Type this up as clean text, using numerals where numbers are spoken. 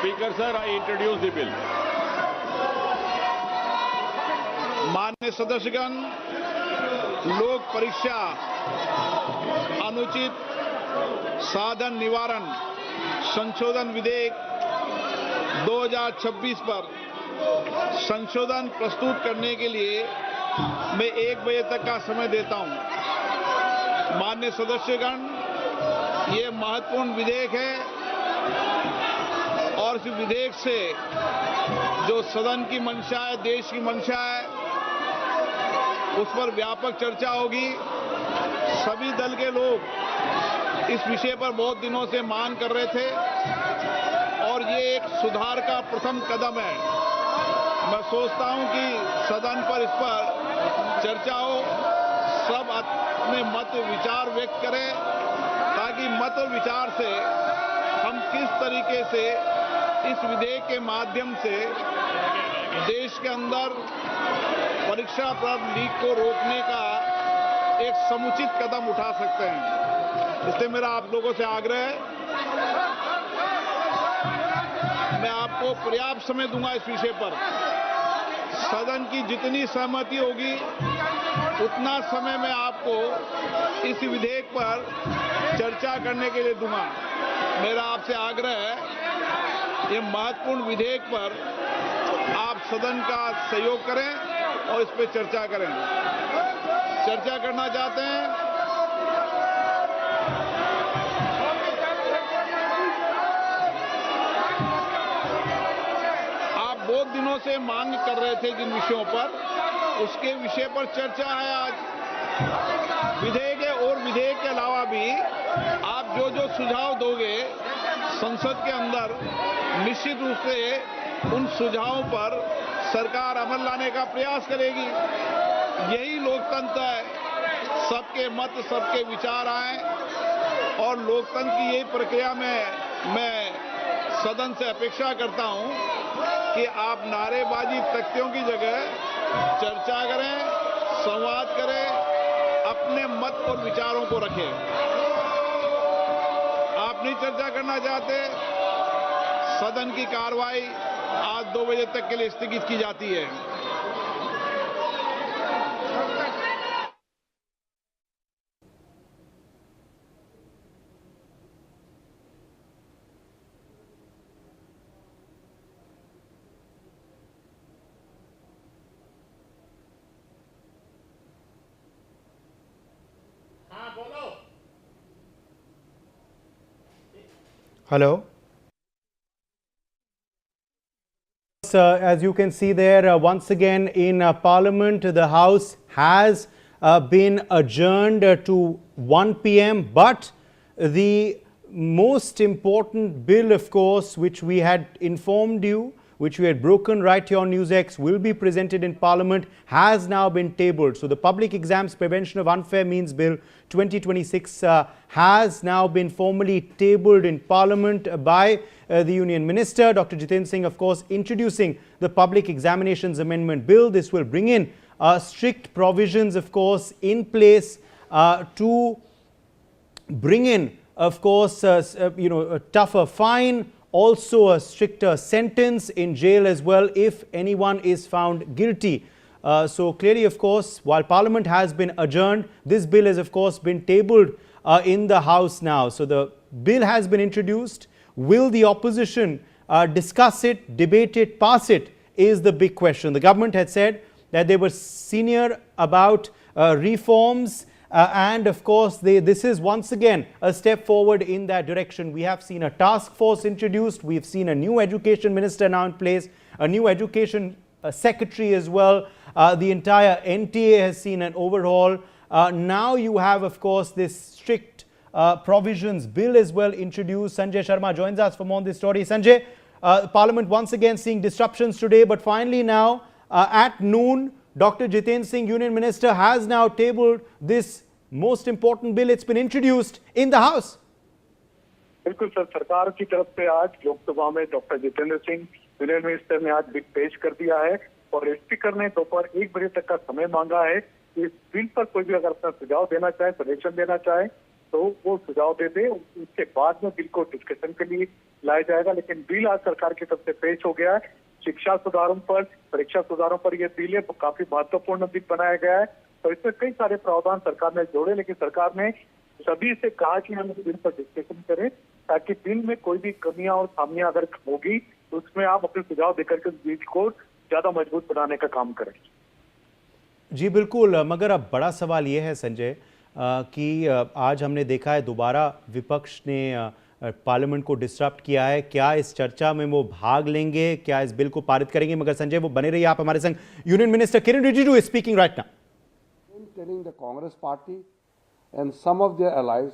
Speaker sir, I introduce the bill. माननीय सदस्यगण, लोक परीक्षा अनुचित साधन निवारण संशोधन विधेयक 2026 पर संशोधन प्रस्तुत करने के लिए मैं 1 बजे तक का समय देता हूं। माननीय सदस्यगण, ये महत्वपूर्ण विधेयक है और इस विधेयक से जो सदन की मंशा है, देश की मंशा है, उस पर व्यापक चर्चा होगी। सभी दल के लोग इस विषय पर बहुत दिनों से मांग कर रहे थे और ये एक सुधार का प्रथम कदम है। मैं सोचता हूं कि सदन पर इस पर चर्चा हो, सब अपने मत विचार व्यक्त करें ताकि मत और विचार से हम किस तरीके से इस विधेयक के माध्यम से देश के अंदर परीक्षा पर लीक को रोकने का एक समुचित कदम उठा सकते हैं। इसलिए मेरा आप लोगों से आग्रह है, मैं आपको पर्याप्त समय दूंगा इस विषय पर। सदन की जितनी सहमति होगी उतना समय मैं आपको इस विधेयक पर चर्चा करने के लिए दूंगा। मेरा आपसे आग्रह है, ये महत्वपूर्ण विधेयक पर आप सदन का सहयोग करें और इस पर चर्चा करें। चर्चा करना चाहते हैं? आप बहुत दिनों से मांग कर रहे थे जिन विषयों पर, उसके विषय पर चर्चा है आज। विधेयक है और विधेयक के अलावा भी आप जो जो सुझाव दोगे संसद के अंदर, निश्चित रूप से उन सुझावों पर सरकार अमल लाने का प्रयास करेगी। यही लोकतंत्र है, सबके मत, सबके विचार आए और लोकतंत्र की यही प्रक्रिया में मैं सदन से अपेक्षा करता हूं कि आप नारेबाजी तख्तियों की जगह चर्चा करें, संवाद करें, अपने मत और विचारों को रखें। आप नहीं चर्चा करना चाहते, सदन की कार्रवाई आज 2 बजे तक के लिए स्थगित की जाती है। हाँ, बोलो। Hello. As you can see there, once again in Parliament, the House has been adjourned to 1 p.m. But the most important bill, of course, which we had informed you, which we had broken right here on NewsX, will be presented in Parliament, has now been tabled. So the Public Exams Prevention of Unfair Means Bill 2026 has now been formally tabled in Parliament by the Union Minister, Dr. Jitendra Singh, of course, introducing the Public Examinations Amendment Bill. This will bring in strict provisions, of course, in place to bring in, of course, a tougher fine, also a stricter sentence in jail as well if anyone is found guilty. So clearly, of course, while Parliament has been adjourned, this bill has, of course, been tabled in the House now. So the bill has been introduced. Will the opposition discuss it, debate it, pass it, is the big question. The government had said that they were senior about reforms and of course this is once again a step forward in that direction. We have seen a task force introduced, we've seen a new education minister now in place, a new education secretary as well. The entire NTA has seen an overhaul. Now you have, of course, this strict provisions bill as well introduced. Sanjay Sharma joins us for more on this story. Sanjay, Parliament once again seeing disruptions today, but finally now at noon, Dr. Jitendra Singh, Union Minister, has now tabled this most important bill. It's been introduced in the House. बिल्कुल sir, सरकार की तरफ से आज लोकसभा में doctor Jitendra Singh union minister ने आज bill पेश कर दिया है और स्पीकर ने दोपहर 1 बजे तक का समय मांगा है। इस बिल पर कोई भी अगर अपना सुझाव देना चाहे, सजेशन देना चाहे तो वो सुझाव दे दे। उसके बाद में बिल को डिस्कशन के लिए लाया जाएगा। लेकिन बिल आज सरकार की तरफ से पेश हो गया है। शिक्षा सुधारों पर, परीक्षा सुधारों पर यह बिल काफी महत्वपूर्ण बिल बनाया गया है। तो इसमें कई सारे प्रावधान सरकार ने जोड़े, लेकिन सरकार ने सभी से कहा कि हम इस बिल पर डिस्कशन करें, ताकि बिल में कोई भी कमियां और खामियां अगर होगी तो उसमें आप अपने सुझाव देकर के उस बिल को ज्यादा मजबूत बनाने का काम करें। जी बिल्कुल, मगर अब बड़ा सवाल ये है संजय कि आज हमने देखा है दोबारा विपक्ष ने पार्लियामेंट को डिस्टर्ब किया है। क्या इस चर्चा में वो भाग लेंगे, क्या इस बिल को पारित करेंगे? मगर संजय वो बने रहिए आप हमारे संग। Union minister Kiran Rijiju speaking right now. Telling the Congress party and some of their allies